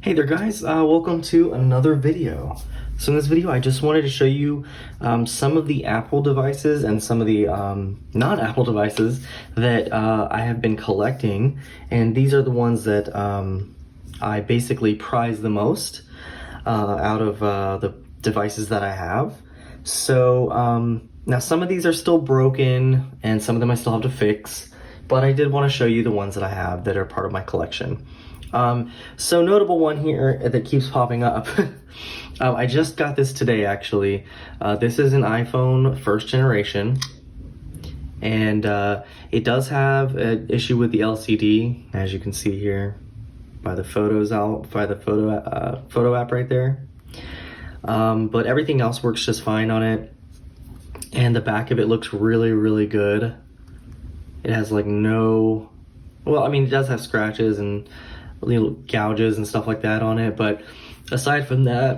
Hey there guys, welcome to another video. So in this video I just wanted to show you some of the Apple devices and some of the non-Apple devices that I have been collecting, and these are the ones that I basically prize the most out of the devices that I have. So now some of these are still broken and some of them I still have to fix, but I did want to show you the ones that I have that are part of my collection. So notable one here that keeps popping up. I just got this today actually. This is an iPhone first generation, and it does have an issue with the LCD, as you can see here by the photos by the photo app right there. But everything else works just fine on it, and the back of it looks really good. It has like no, well, I mean, it does have scratches and little gouges and stuff like that on it, but aside from that,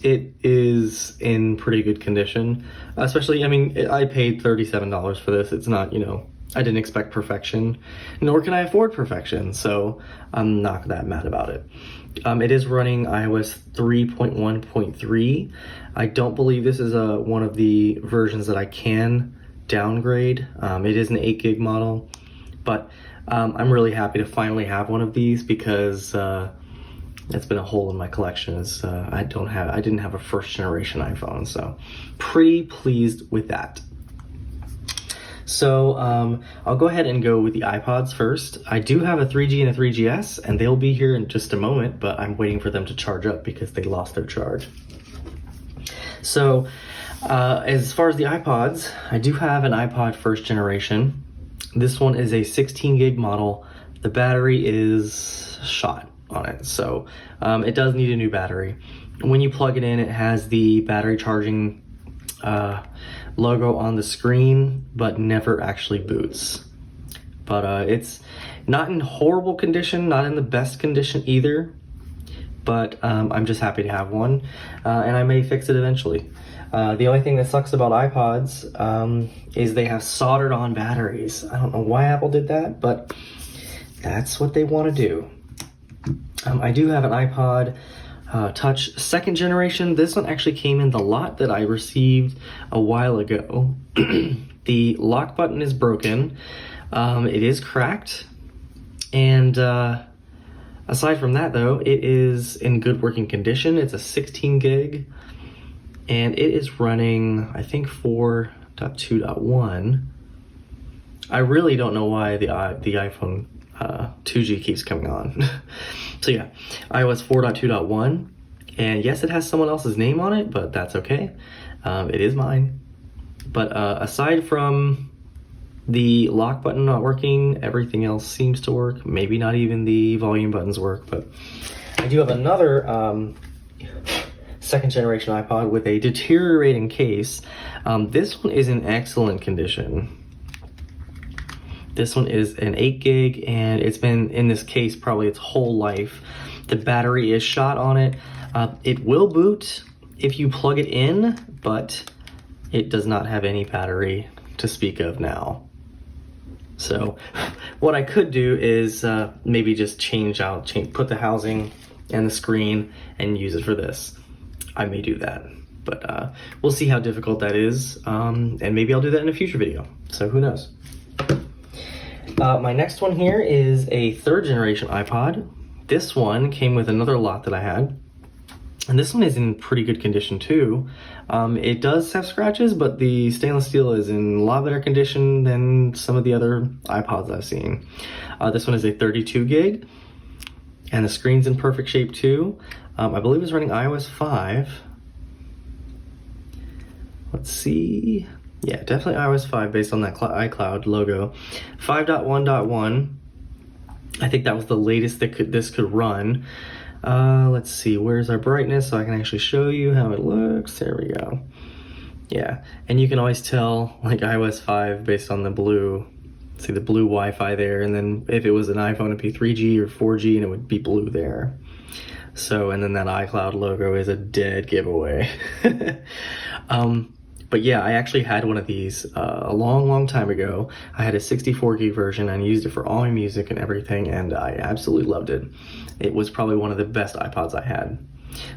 it is in pretty good condition. Especially, I mean, I paid $37 for this. It's not, you know, I didn't expect perfection, nor can I afford perfection, so I'm not that mad about it. It is running iOS 3.1.3. I don't believe this is one of the versions that I can downgrade. It is an 8 gig model, but I'm really happy to finally have one of these because it's been a hole in my collection. I didn't have a first generation iPhone, so pretty pleased with that. So I'll go ahead and go with the Ipods first. I do have a 3G and a 3GS, and they'll be here in just a moment, but I'm waiting for them to charge up because they lost their charge. So as far as the Ipods, I do have an iPod first generation. This one is a 16 gig model. The battery is shot on it, so it does need a new battery. When you plug it in, it has the battery charging logo on the screen, but never actually boots. But it's not in horrible condition, not in the best condition either, but I'm just happy to have one, and I may fix it eventually. The only thing that sucks about iPods is they have soldered on batteries. I don't know why Apple did that, but that's what they want to do. I do have an iPod Touch second generation. This one actually came in the lot that I received a while ago. The lock button is broken. It is cracked. And aside from that though, it is in good working condition. It's a 16 gig. And it is running, I think, 4.2.1. I really don't know why the iPhone 2G keeps coming on. So yeah, iOS 4.2.1. And yes, it has someone else's name on it, but that's okay. It is mine. But aside from the lock button not working, everything else seems to work. Maybe not even the volume buttons work, but I do have another second generation iPod with a deteriorating case. This one is in excellent condition. This one is an 8 gig and it's been in this case probably its whole life. The battery is shot on it. It will boot if you plug it in, but it does not have any battery to speak of now. So what I could do is maybe just put the housing and the screen and use it for this. I may do that, but we'll see how difficult that is, and maybe I'll do that in a future video, so who knows. My next one here is a third generation iPod. This one came with another lot that I had, and this one is in pretty good condition too. It does have scratches, but the stainless steel is in a lot better condition than some of the other iPods I've seen. This one is a 32 gig, and the screen's in perfect shape too. I believe it's running iOS 5. Let's see. Yeah, definitely iOS 5 based on that iCloud logo. 5.1.1. I think that was the latest that this could run. Let's see, where's our brightness so I can actually show you how it looks. There we go. Yeah, and you can always tell like iOS 5 based on the blue. See the blue Wi-Fi there, and then if it was an iPhone it'd be 3G or 4G and it would be blue there. So, and then that iCloud logo is a dead giveaway. But yeah, I actually had one of these a long time ago. I had a 64 gig version and used it for all my music and everything, and I absolutely loved it. It was probably one of the best iPods I had.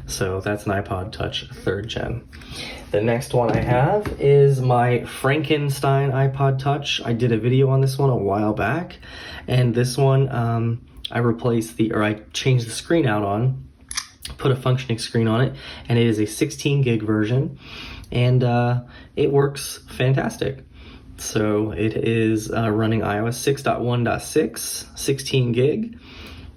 So that's an iPod Touch 3rd gen. The next one I have is my Frankenstein iPod Touch. I did a video on this one a while back, and this one I changed the screen out on, put a functioning screen on it, and it is a 16 gig version, and it works fantastic. So it is running iOS 6.1.6, 16 gig.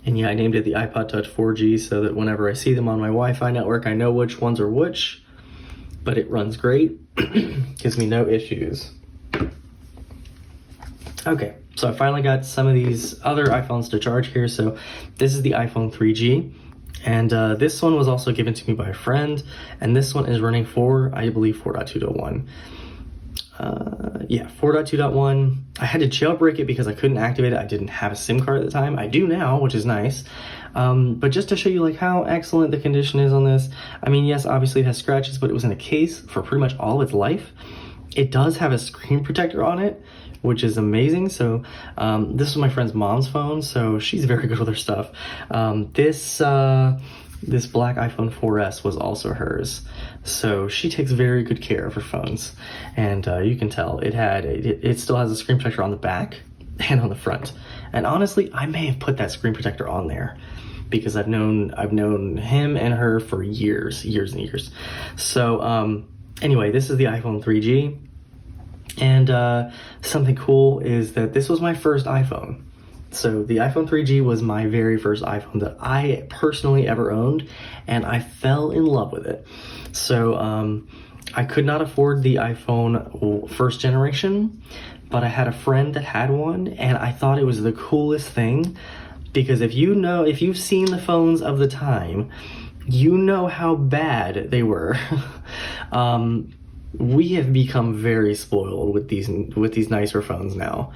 And yeah, I named it the iPod Touch 4G so that whenever I see them on my Wi-Fi network, I know which ones are which. But it runs great, gives me no issues. Okay, so I finally got some of these other iPhones to charge here. So this is the iPhone 3G. And this one was also given to me by a friend. And this one is running I believe, 4.2.1. Yeah, 4.2.1. I had to jailbreak it because I couldn't activate it. I didn't have a SIM card at the time. I do now, which is nice. But just to show you like how excellent the condition is on this. I mean, yes, obviously it has scratches, but it was in a case for pretty much all of its life. It does have a screen protector on it, which is amazing. So this was my friend's mom's phone, so she's very good with her stuff. This black iPhone 4S was also hers. So she takes very good care of her phones. And you can tell it still has a screen protector on the back and on the front. And honestly, I may have put that screen protector on there because I've known him and her for years and years. So anyway, this is the iPhone 3G. And something cool is that this was my first iPhone. So the iPhone 3G was my very first iPhone that I personally ever owned, and I fell in love with it. So I could not afford the iPhone 1st generation, but I had a friend that had one, and I thought it was the coolest thing, because if you've seen the phones of the time, you know how bad they were. We have become very spoiled with these nicer phones now.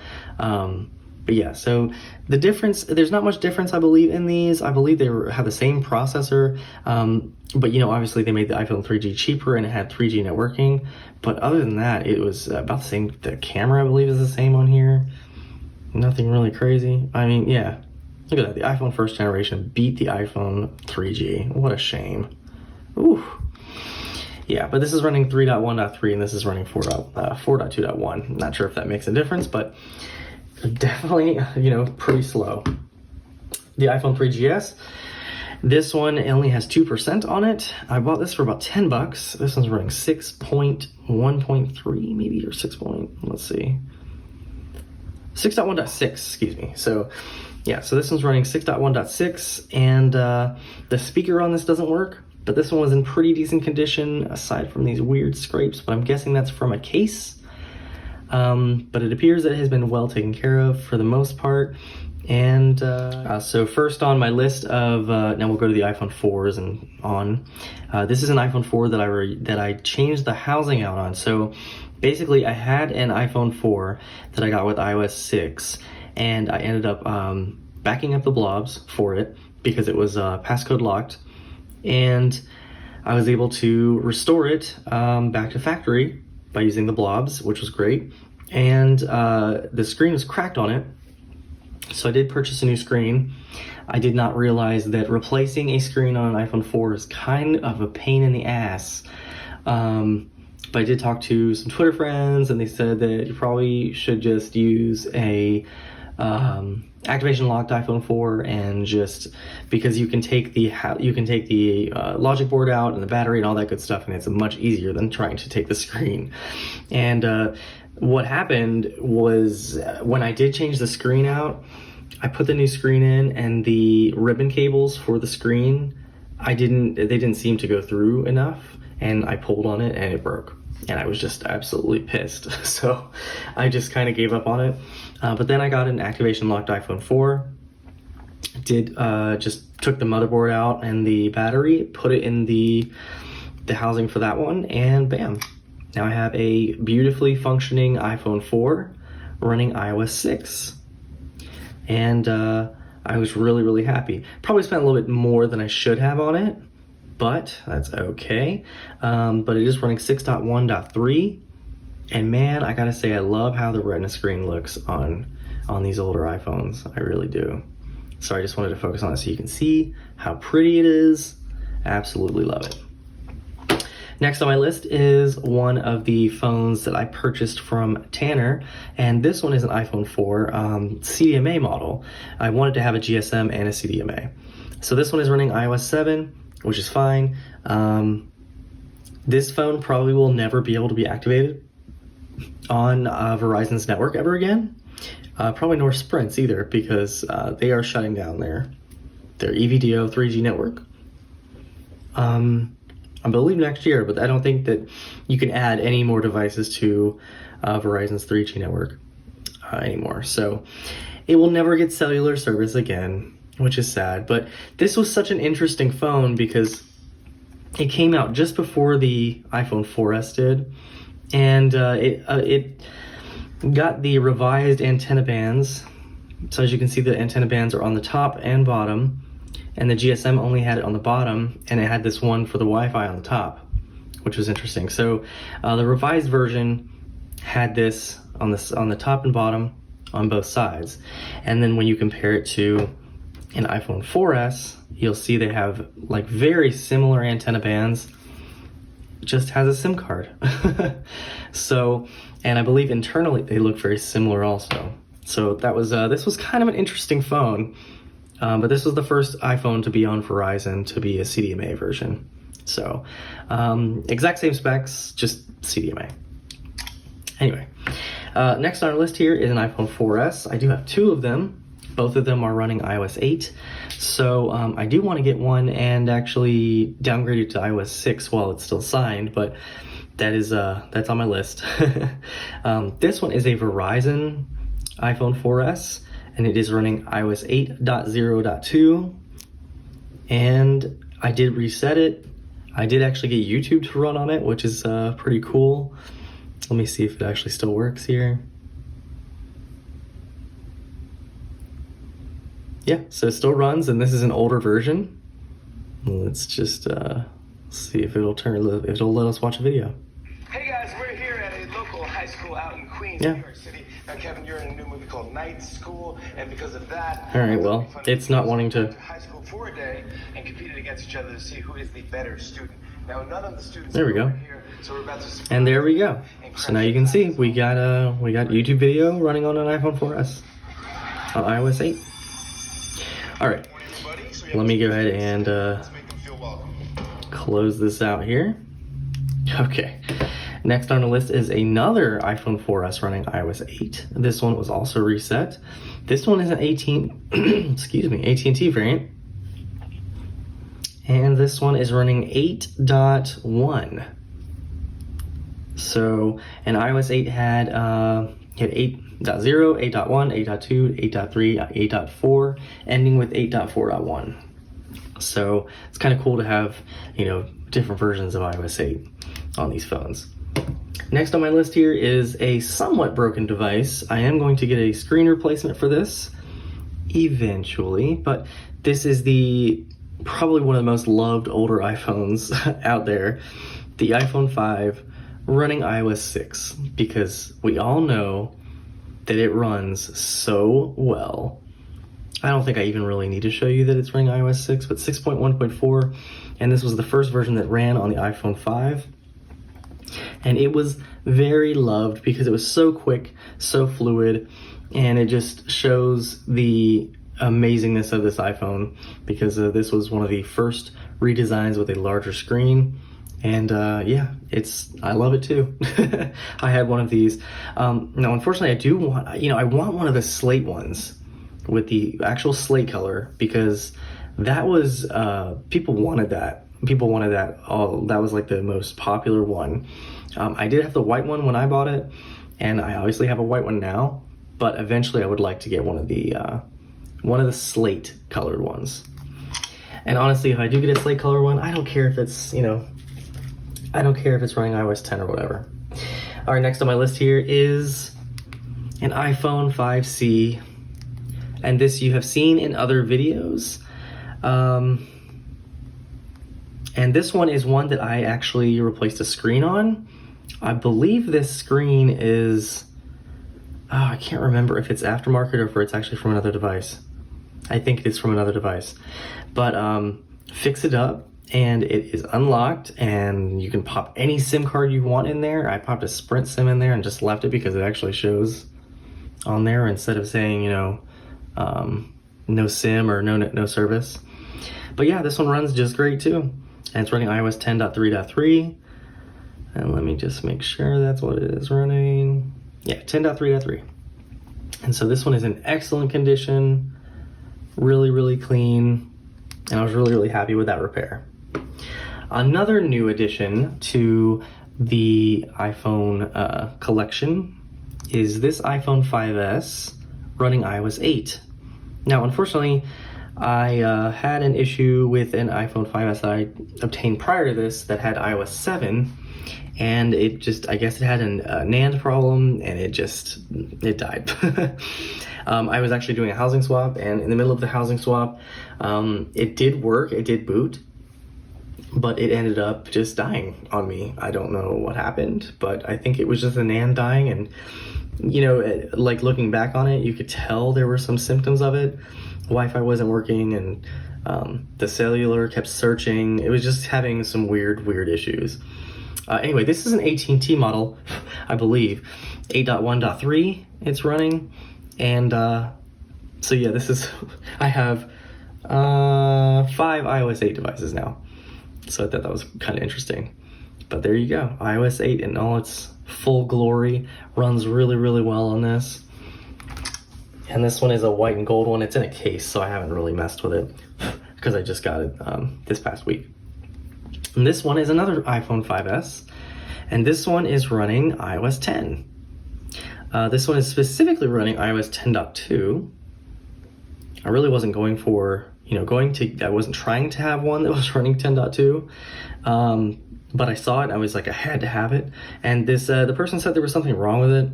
But yeah, so the difference, there's not much difference, I believe, in these. I believe they have the same processor, but obviously they made the iPhone 3G cheaper and it had 3G networking. But other than that, it was about the same. The camera, I believe, is the same on here. Nothing really crazy. I mean, yeah, look at that. The iPhone 1st generation beat the iPhone 3G. What a shame. Ooh. Yeah, but this is running 3.1.3 and this is running 4.2.1. Not sure if that makes a difference, but definitely, pretty slow. The iPhone 3GS, this one only has 2% on it. I bought this for about $10. This one's running 6.1.3 maybe, or 6.1.6, excuse me. So yeah, so this one's running 6.1.6, and the speaker on this doesn't work, but this one was in pretty decent condition aside from these weird scrapes, but I'm guessing that's from a case. But it appears that it has been well taken care of for the most part. And so first on my list of, now we'll go to the iPhone 4s and on. This is an iPhone 4 that I changed the housing out on. So basically I had an iPhone 4 that I got with iOS 6, and I ended up backing up the blobs for it because it was passcode locked. And I was able to restore it back to factory by using the blobs, which was great. And the screen was cracked on it, so I did purchase a new screen. I did not realize that replacing a screen on an iPhone 4 is kind of a pain in the ass. But I did talk to some Twitter friends, and they said that you probably should just use a activation locked iPhone 4, and just because you can take the logic board out and the battery and all that good stuff, and it's much easier than trying to take the screen. And what happened was when I did change the screen out, I put the new screen in, and the ribbon cables for the screen, they didn't seem to go through enough, and I pulled on it and it broke. And I was just absolutely pissed. So I just kind of gave up on it. But then I got an activation locked iPhone 4. Just took the motherboard out and the battery, put it in the housing for that one, and bam. Now I have a beautifully functioning iPhone 4 running iOS 6. And I was really, really happy. Probably spent a little bit more than I should have on it, but that's okay. But it is running 6.1.3, and man, I gotta say, I love how the Retina screen looks on these older iPhones. I really do. So I just wanted to focus on it so you can see how pretty it is. Absolutely love it. Next on my list is one of the phones that I purchased from Tanner, and this one is an iPhone 4 CDMA model. I wanted to have a GSM and a CDMA. So this one is running iOS 7, which is fine. This phone probably will never be able to be activated on Verizon's network ever again. Probably nor Sprint's either, because they are shutting down their EVDO 3G network. I believe next year, but I don't think that you can add any more devices to Verizon's 3G network anymore. So it will never get cellular service again, which is sad. But this was such an interesting phone because it came out just before the iPhone 4S did, and it got the revised antenna bands. So as you can see, the antenna bands are on the top and bottom, and the GSM only had it on the bottom, and it had this one for the Wi-Fi on the top, which was interesting. So the revised version had this on the top and bottom on both sides, and then when you compare it to an iPhone 4S, you'll see they have like very similar antenna bands, just has a SIM card. So, and I believe internally they look very similar also. So that was this was kind of an interesting phone. But this was the first iPhone to be on Verizon to be a CDMA version. So, exact same specs, just CDMA. Anyway, next on our list here is an iPhone 4S. I do have two of them. Both of them are running iOS 8. So, I do want to get one and actually downgrade it to iOS 6 while it's still signed, but that's on my list. This one is a Verizon iPhone 4S. And it is running iOS 8.0.2, and I did reset it. I did actually get YouTube to run on it, which is pretty cool. Let me see if it actually still works here. Yeah, so it still runs, and this is an older version. Let's just see if it'll let us watch a video. Hey guys, we're here at a local high school out in Queens, New York City. Now, Kevin, you're in a new movie called Night School, and because of that, all right, well, it's not wanting to high school for a day and competed against each other to see who is the better student. Now, none of the students there we go. Here, so we're about to and there we go. So now you can see we got YouTube video running on an iPhone 4S on iOS 8. All right, let me go ahead and close this out here. Okay. Next on the list is another iPhone 4S running iOS 8. This one was also reset. This one is an AT&T variant. And this one is running 8.1. So, and iOS 8 had 8.0, 8.1, 8.2, 8.3, 8.4, ending with 8.4.1. So it's kind of cool to have, different versions of iOS 8 on these phones. Next on my list here is a somewhat broken device. I am going to get a screen replacement for this eventually, but this is probably one of the most loved older iPhones out there, the iPhone 5 running iOS 6, because we all know that it runs so well. I don't think I even really need to show you that it's running iOS 6, but 6.1.4, and this was the first version that ran on the iPhone 5. And it was very loved because it was so quick, so fluid, and it just shows the amazingness of this iPhone, because this was one of the first redesigns with a larger screen. And yeah, I love it too. I had one of these. Now, unfortunately, I want one of the slate ones with the actual slate color, because that was, people wanted that. That was like the most popular one. I did have the white one when I bought it, and I obviously have a white one now, but eventually I would like to get one of the slate colored ones. And honestly, if I do get a slate color one, I don't care if it's, I don't care if it's running iOS 10 or whatever. All right, next on my list here is an iPhone 5C, and this you have seen in other videos. And this one is one that I actually replaced a screen on. I believe this screen is, I can't remember if it's aftermarket or if it's actually from another device. I think it's from another device. But fix it up, and it is unlocked, and you can pop any SIM card you want in there. I popped a Sprint SIM in there and just left it because it actually shows on there instead of saying, you know, no SIM or no service. But yeah, this one runs just great too. And it's running iOS 10.3.3. And let me just make sure that's what it is running. Yeah, 10.3.3. And so this one is in excellent condition, really, really clean. And I was really, really happy with that repair. Another new addition to the iPhone collection is this iPhone 5S running iOS 8. Now, unfortunately, I had an issue with an iPhone 5S that I obtained prior to this that had iOS 7, and it just, I guess it had a NAND problem, and it died. I was actually doing a housing swap, and in the middle of the housing swap, it did work, it did boot, but it ended up just dying on me. I don't know what happened, but I think it was just the NAND dying, and you know, like looking back on it, you could tell there were some symptoms of it. Wi-Fi wasn't working, and the cellular kept searching. It was just having some weird issues. Anyway, this is an AT&T model, I believe, 8.1.3 it's running, and so yeah, this is, I have 5 iOS 8 devices now, so I thought that was kind of interesting. But there you go, iOS 8 in all its full glory, runs really, really well on this. And this one is a white and gold one. It's in a case, so I haven't really messed with it because I just got it this past week. And this one is another iPhone 5S, and this one is running iOS 10. This one is specifically running iOS 10.2. I really wasn't going for, I wasn't trying to have one that was running 10.2. But I saw it, I was like, I had to have it. And this, the person said there was something wrong with it,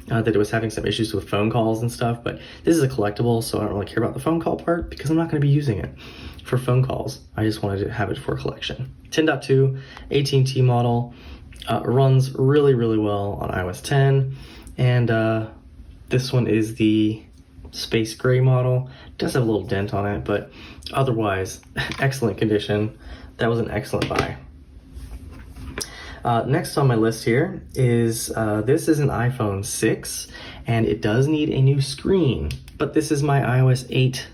that it was having some issues with phone calls and stuff, but this is a collectible, so I don't really care about the phone call part because I'm not gonna be using it for phone calls. I just wanted to have it for a collection. 10.2, AT&T model, runs really, really well on iOS 10. And this one is the space gray model. It does have a little dent on it, but otherwise, excellent condition. That was an excellent buy. Next on my list here is, this is an iPhone 6, and it does need a new screen, but this is my iOS 8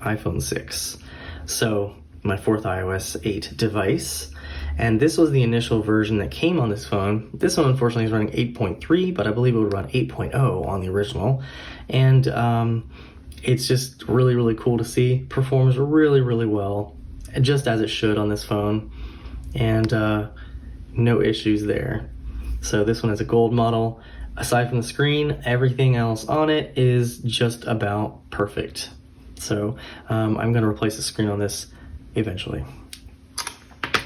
iPhone 6. So my 4th iOS 8 device, and this was the initial version that came on this phone. This one unfortunately is running 8.3, but I believe it would run 8.0 on the original. And it's just really, really cool to see. Performs really, really well, just as it should on this phone. And no issues there. So this one is a gold model. Aside from the screen, everything else on it is just about perfect. So I'm gonna replace the screen on this eventually.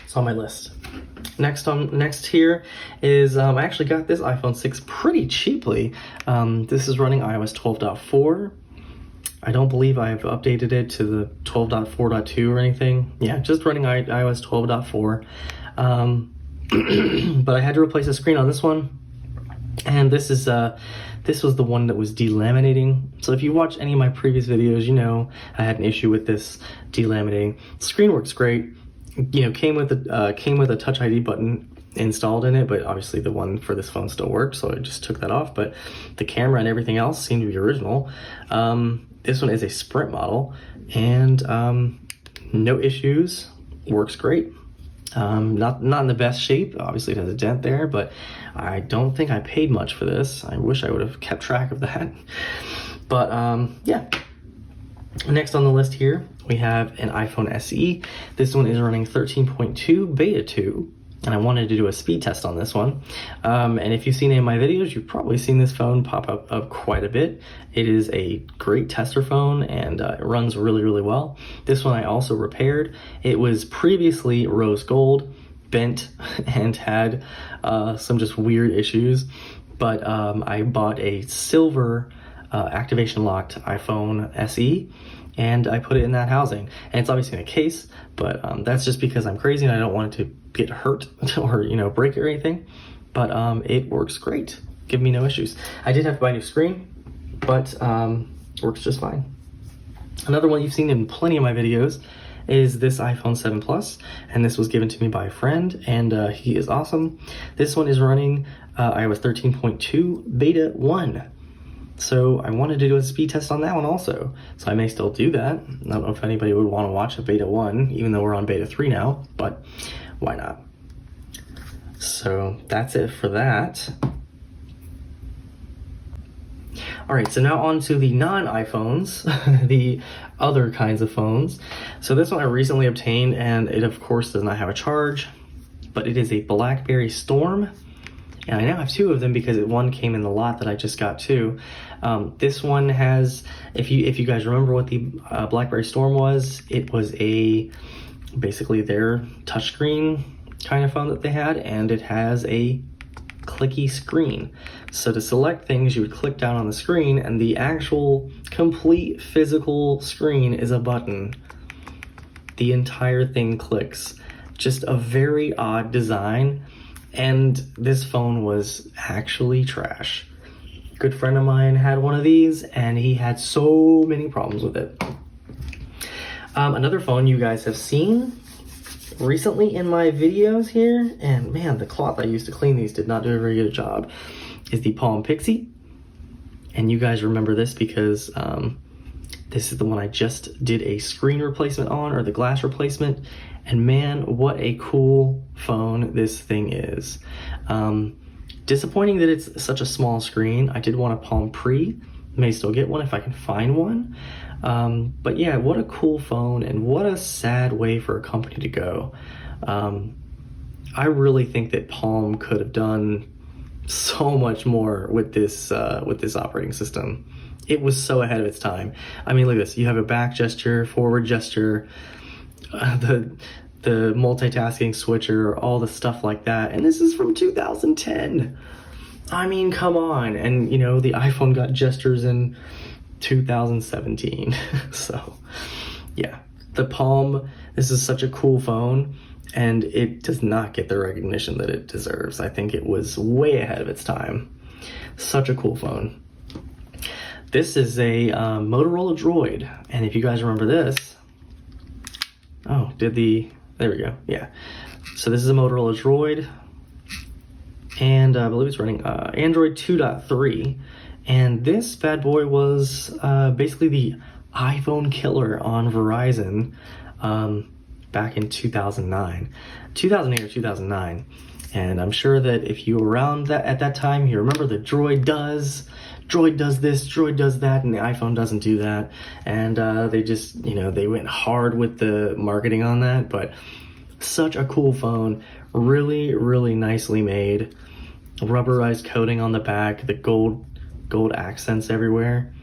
It's on my list. Next here is, I actually got this iPhone 6 pretty cheaply. This is running iOS 12.4. I don't believe I've updated it to the 12.4.2 or anything. Yeah, just running iOS 12.4. But I had to replace the screen on this one, and this was the one that was delaminating. So if you watch any of my previous videos, you know I had an issue with this delaminating. The screen works great. Came with a Touch ID button installed in it, but obviously the one for this phone still works, so I just took that off. But the camera and everything else seemed to be original. This one is a Sprint model, and no issues. Works great. Not in the best shape. Obviously it has a dent there, but I don't think I paid much for this. I wish I would have kept track of that. But yeah. Next on the list here, we have an iPhone SE. This one is running 13.2 beta 2, and I wanted to do a speed test on this one. And if you've seen any of my videos, you've probably seen this phone pop up quite a bit. It is a great tester phone, and it runs really, really well. This one I also repaired. It was previously rose gold, bent, and had some just weird issues. But I bought a silver activation locked iPhone SE, and I put it in that housing. And it's obviously in a case, but that's just because I'm crazy and I don't want it to get hurt or, you know, break or anything. But it works great. Give me no issues. I did have to buy a new screen, but works just fine. Another one you've seen in plenty of my videos is this iPhone 7 Plus, and this was given to me by a friend, and he is awesome. This one is running iOS 13.2 Beta 1. So I wanted to do a speed test on that one also. So I may still do that. I don't know if anybody would want to watch a Beta 1, even though we're on Beta 3 now, but why not? So that's it for that. All right, so now on to the non-iPhones, the other kinds of phones. So this one I recently obtained, and it of course does not have a charge, but it is a Blackberry Storm. And I now have two of them because one came in the lot that I just got too. This one has, if you guys remember what the Blackberry Storm was, it was basically their touchscreen kind of phone that they had, and it has a clicky screen. So to select things, you would click down on the screen, and the actual complete physical screen is a button. The entire thing clicks. Just a very odd design, and this phone was actually trash. A good friend of mine had one of these, and he had so many problems with it. Another phone you guys have seen recently in my videos here, and man, the cloth I used to clean these did not do a very good job, is the Palm Pixi. And you guys remember this because this is the one I just did a screen replacement on, or the glass replacement, and man, what a cool phone this thing is. Disappointing that it's such a small screen. I did want a Palm Pre, may still get one if I can find one. But yeah, what a cool phone, and what a sad way for a company to go. I really think that Palm could have done so much more with this operating system. It was so ahead of its time. I mean, look at this. You have a back gesture, forward gesture, the multitasking switcher, all the stuff like that. And this is from 2010. I mean, come on. And you know, the iPhone got gestures in 2017. So yeah, the Palm, this is such a cool phone, and it does not get the recognition that it deserves. I think it was way ahead of its time. Such a cool phone. This is a Motorola Droid, and if you guys remember this, there we go, yeah. So this is a Motorola Droid, and I believe it's running Android 2.3, and this bad boy was basically the iPhone killer on Verizon back in 2008 or 2009. And I'm sure that if you were around at that time, you remember the Droid does this, Droid does that, and the iPhone doesn't do that. And they just, you know, they went hard with the marketing on that. But such a cool phone, really, really nicely made. Rubberized coating on the back, the gold accents everywhere,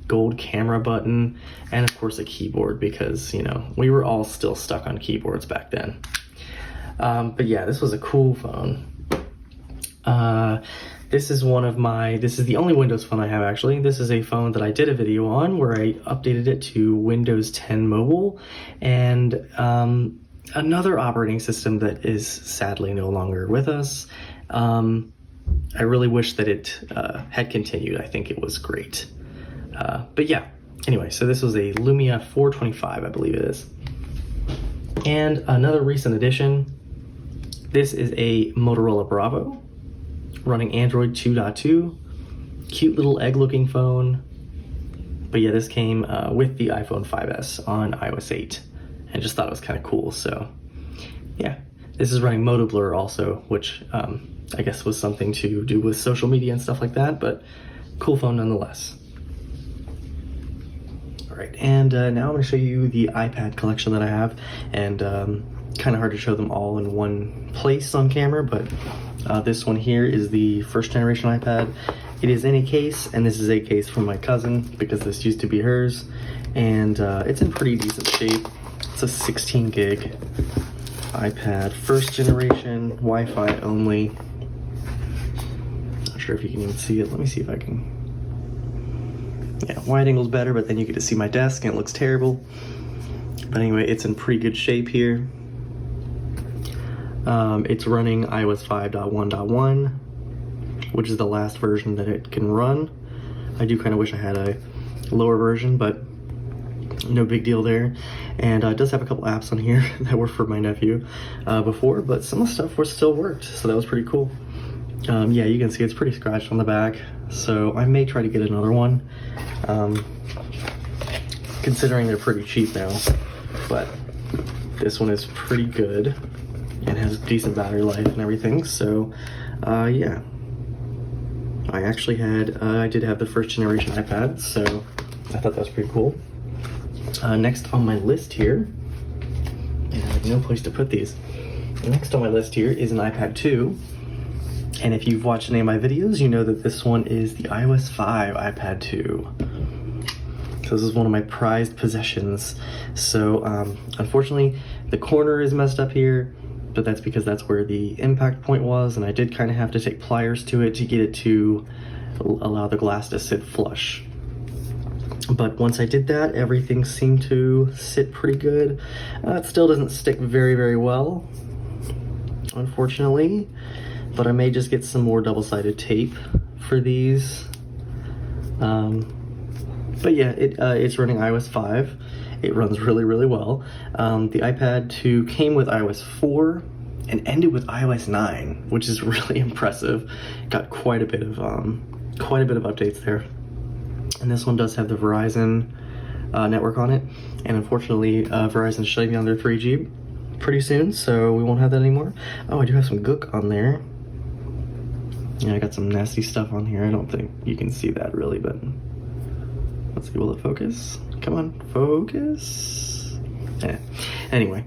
gold camera button, and of course a keyboard, because, you know, we were all still stuck on keyboards back then. But yeah, this was a cool phone. This is the only Windows phone I have, actually. This is a phone that I did a video on where I updated it to Windows 10 Mobile, and another operating system that is sadly no longer with us. I really wish that it had continued. I think it was great. But yeah, anyway, so this was a Lumia 425, I believe it is. And another recent addition, this is a Motorola Bravo, running Android 2.2. Cute little egg-looking phone. But yeah, this came with the iPhone 5S on iOS 8. And I just thought it was kind of cool, so yeah. This is running Moto Blur also, which I guess was something to do with social media and stuff like that, but cool phone nonetheless. All right, and now I'm going to show you the iPad collection that I have, and kind of hard to show them all in one place on camera, but this one here is the first generation iPad. It is in a case, and this is a case from my cousin, because this used to be hers, and it's in pretty decent shape. It's a 16 gig iPad, first generation, Wi-Fi only. Not sure if you can even see it. Let me see if I can. Yeah, wide angle's better, but then you get to see my desk and it looks terrible. But anyway, it's in pretty good shape here. It's running iOS 5.1.1, which is the last version that it can run. I do kind of wish I had a lower version, but no big deal there. And it does have a couple apps on here that were for my nephew before, but some of the stuff still worked, so that was pretty cool. Yeah, you can see it's pretty scratched on the back, so I may try to get another one, considering they're pretty cheap now. But this one is pretty good and has decent battery life and everything, so yeah. I actually I did have the first generation iPad, so I thought that was pretty cool. Next on my list here, and I have no place to put these. Next on my list here is an iPad 2. And if you've watched any of my videos, you know that this one is the iOS 5 iPad 2. So this is one of my prized possessions. So unfortunately, the corner is messed up here, but that's because that's where the impact point was, and I did kind of have to take pliers to it to get it to allow the glass to sit flush. But once I did that, everything seemed to sit pretty good. It still doesn't stick very, very well, unfortunately. But I may just get some more double-sided tape for these. But yeah, it's running iOS 5. It runs really, really well. The iPad 2 came with iOS 4 and ended with iOS 9, which is really impressive. Got quite a bit of updates there. And this one does have the Verizon network on it, and unfortunately, Verizon's shutting down their 3G pretty soon, so we won't have that anymore. Oh, I do have some gook on there. Yeah, I got some nasty stuff on here. I don't think you can see that really, but let's see, will it focus? Come on, focus. Yeah. Anyway,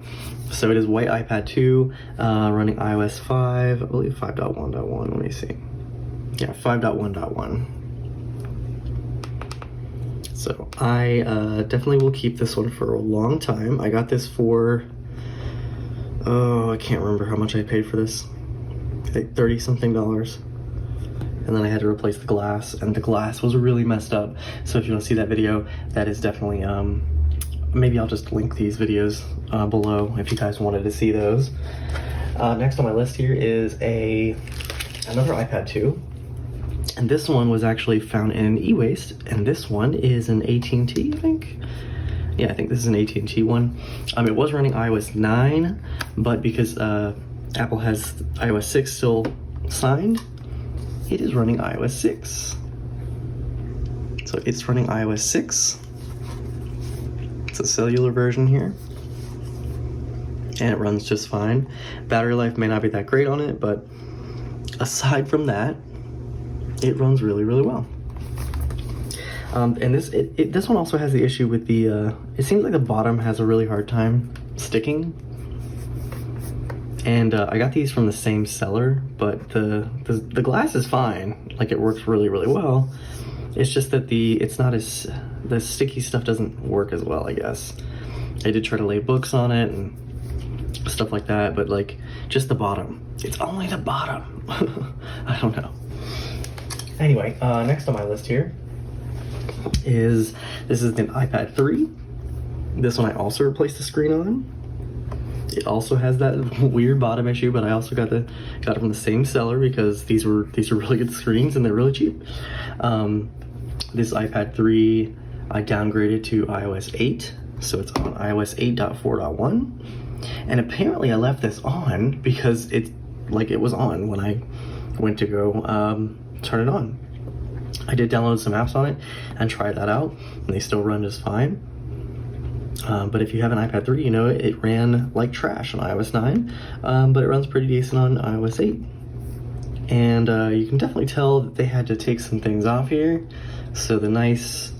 so it is white iPad 2, running iOS 5, I believe 5.1.1, let me see. Yeah, 5.1.1. So I definitely will keep this one for a long time. I got this for, oh, I can't remember how much I paid for this. I think $30-something. And then I had to replace the glass, and the glass was really messed up. So if you want to see that video, that is definitely, maybe I'll just link these videos below if you guys wanted to see those. Next on my list here is another iPad 2. And this one was actually found in e-waste, and this one is an AT&T, I think? Yeah, I think this is an AT&T one. It was running iOS 9, but because Apple has iOS 6 still signed, it is running iOS 6. So it's running iOS 6. It's a cellular version here. And it runs just fine. Battery life may not be that great on it, but aside from that, it runs really, really well. And this one also has the issue with the, it seems like the bottom has a really hard time sticking. And I got these from the same seller, but the glass is fine. Like, it works really, really well. It's just that the sticky stuff doesn't work as well, I guess. I did try to lay books on it and stuff like that, but like, just the bottom. It's only the bottom. I don't know. Anyway, next on my list here is the iPad 3. This one I also replaced the screen on. It also has that weird bottom issue, but I also got it from the same seller because these were really good screens and they're really cheap. This iPad 3 I downgraded to iOS 8, so it's on iOS 8.4.1. And apparently I left this on because it was on when I went to go turn it on. I did download some apps on it and try that out, and they still run just fine. But if you have an iPad 3, you know it ran like trash on iOS 9, but it runs pretty decent on iOS 8. And you can definitely tell that they had to take some things off here. So the nice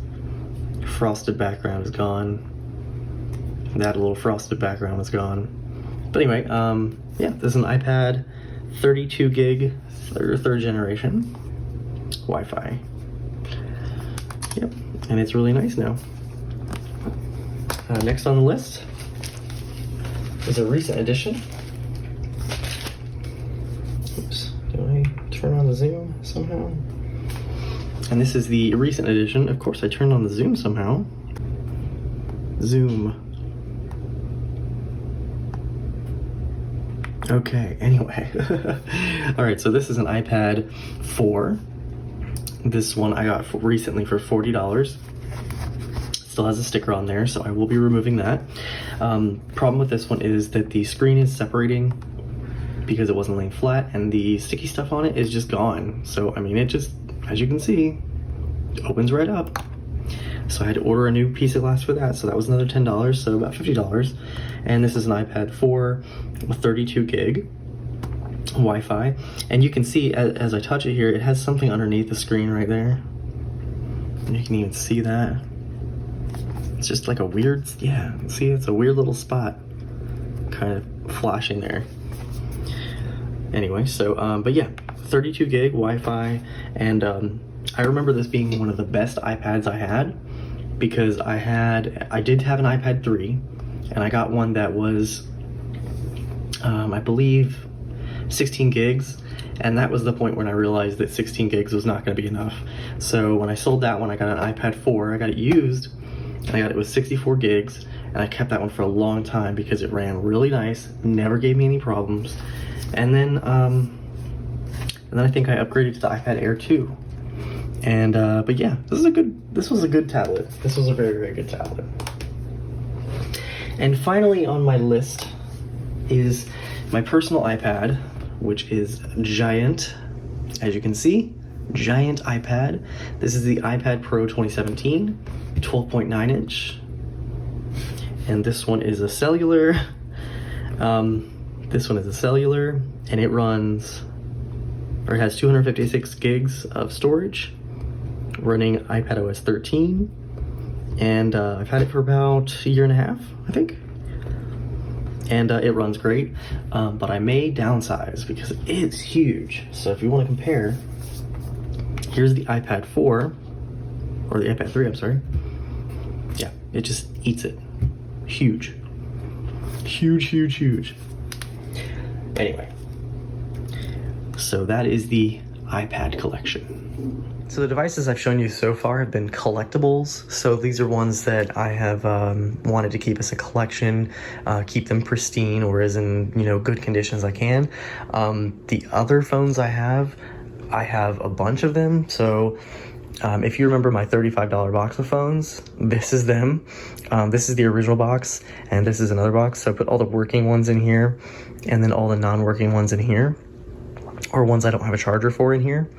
frosted background is gone. That little frosted background is gone. But anyway, yeah, this is an iPad 32 gig, third generation Wi-Fi. Yep, and it's really nice now. Next on the list is a recent addition. Oops, did I turn on the zoom somehow? And this is the recent edition. Of course, I turned on the zoom somehow. Zoom. Okay, anyway. Alright, so this is an iPad 4. This one I got recently for $40. Still has a sticker on there, so I will be removing that. Problem with this one is that the screen is separating because it wasn't laying flat, and the sticky stuff on it is just gone. So, I mean, it just, as you can see, opens right up. So I had to order a new piece of glass for that, so that was another $10, so about $50. And this is an iPad 4 with 32 gig Wi-Fi. And you can see, as I touch it here, it has something underneath the screen right there. And you can even see that. It's just like a weird, yeah, see, it's a weird little spot kind of flashing there. Anyway, so, but yeah, 32 gig Wi-Fi, and I remember this being one of the best iPads I had, because I did have an iPad 3, and I got one that was, I believe, 16 gigs, and that was the point when I realized that 16 gigs was not going to be enough. So when I sold that one, I got an iPad 4, I got it used, and I got it with 64 gigs, and I kept that one for a long time because it ran really nice, never gave me any problems. And then I think I upgraded to the iPad Air 2. And but yeah, this was a good tablet. This was a very, very good tablet. And finally on my list is my personal iPad, which is giant, as you can see, giant iPad. This is the iPad Pro 2017, 12.9 inch. And this one is a cellular. This one is a cellular, and it runs, or it has 256 gigs of storage, running iPadOS 13, and I've had it for about a year and a half, I think, and it runs great, but I may downsize because it's huge. So if you want to compare, here's the iPad 4, or the iPad 3, I'm sorry. Yeah, it just eats it. Huge. Huge, huge, huge. Anyway, so that is the iPad collection. So the devices I've shown you so far have been collectibles. So these are ones that I have wanted to keep as a collection, keep them pristine or as in, you know, good condition as I can. The other phones I have a bunch of them. So if you remember my $35 box of phones, this is them. This is the original box, and this is another box. So I put all the working ones in here, and then all the non-working ones in here, or ones I don't have a charger for in here.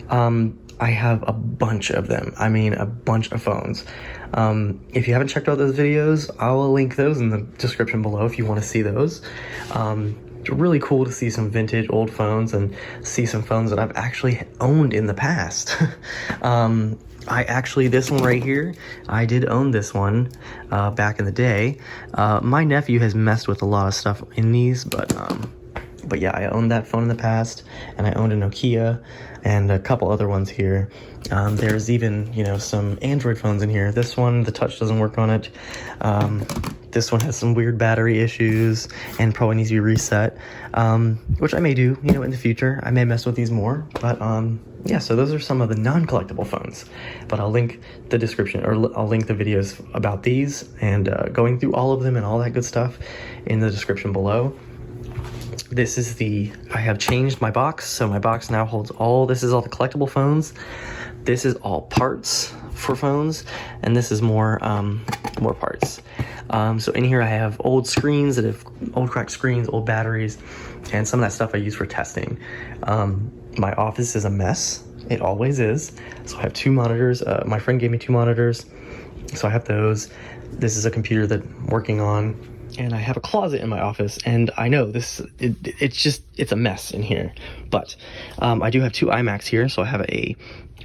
I have a bunch of them. I mean, a bunch of phones. If you haven't checked out those videos, I will link those in the description below if you want to see those. It's really cool to see some vintage old phones and see some phones that I've actually owned in the past. This one right here, I did own this one back in the day. My nephew has messed with a lot of stuff in these, but yeah, I owned that phone in the past, and I owned a Nokia and a couple other ones here. There's even, you know, some Android phones in here. This one, the touch doesn't work on it. This one has some weird battery issues and probably needs to be reset, which I may do, you know, in the future. I may mess with these more, but yeah, so those are some of the non-collectible phones. But I'll link the description, or I'll link the videos about these and going through all of them and all that good stuff in the description below. This is I have changed my box, so my box now holds this is all the collectible phones. This is all parts for phones, and this is more parts. So in here I have old screens old cracked screens, old batteries, and some of that stuff I use for testing. My office is a mess. It always is. So I have 2 monitors. My friend gave me 2 monitors, so I have those. This is a computer that I'm working on, and I have a closet in my office, and I know it's a mess in here, but I do have 2 iMacs here. So I have a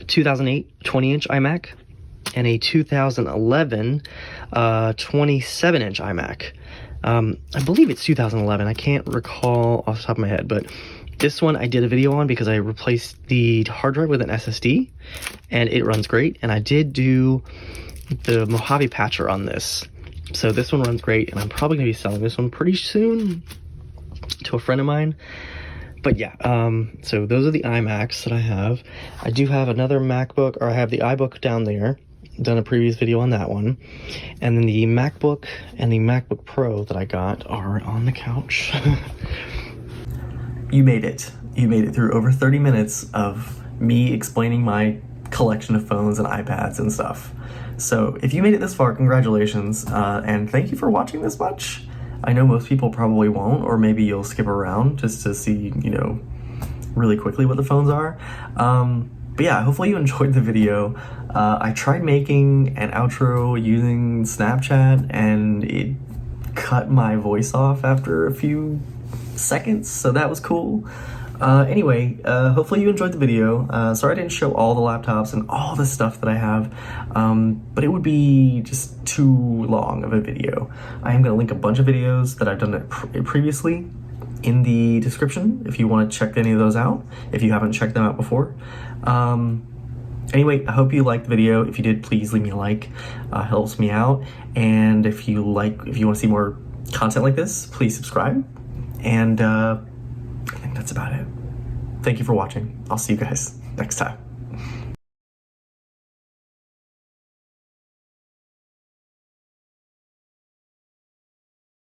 2008 20-inch iMac and a 2011 27-inch iMac. I believe it's 2011. I can't recall off the top of my head, but this one I did a video on because I replaced the hard drive with an SSD, and it runs great. And I did do the Mojave patcher on this. So this one runs great, and I'm probably going to be selling this one pretty soon to a friend of mine. But yeah, so those are the iMacs that I have. I do have another MacBook, or I have the iBook down there. Done a previous video on that one. And then the MacBook and the MacBook Pro that I got are on the couch. You made it. You made it through over 30 minutes of me explaining my collection of phones and iPads and stuff. So if you made it this far, congratulations, and thank you for watching this much. I know most people probably won't, or maybe you'll skip around just to see, you know, really quickly what the phones are. But yeah, hopefully you enjoyed the video. I tried making an outro using Snapchat, and it cut my voice off after a few seconds, so that was cool. Anyway, hopefully you enjoyed the video. Sorry I didn't show all the laptops and all the stuff that I have, but it would be just too long of a video. I am going to link a bunch of videos that I've done previously in the description if you want to check any of those out, if you haven't checked them out before. Anyway, I hope you liked the video. If you did, please leave me a like. Helps me out. And if you want to see more content like this, please subscribe. And I think that's about it. Thank you for watching. I'll see you guys next time.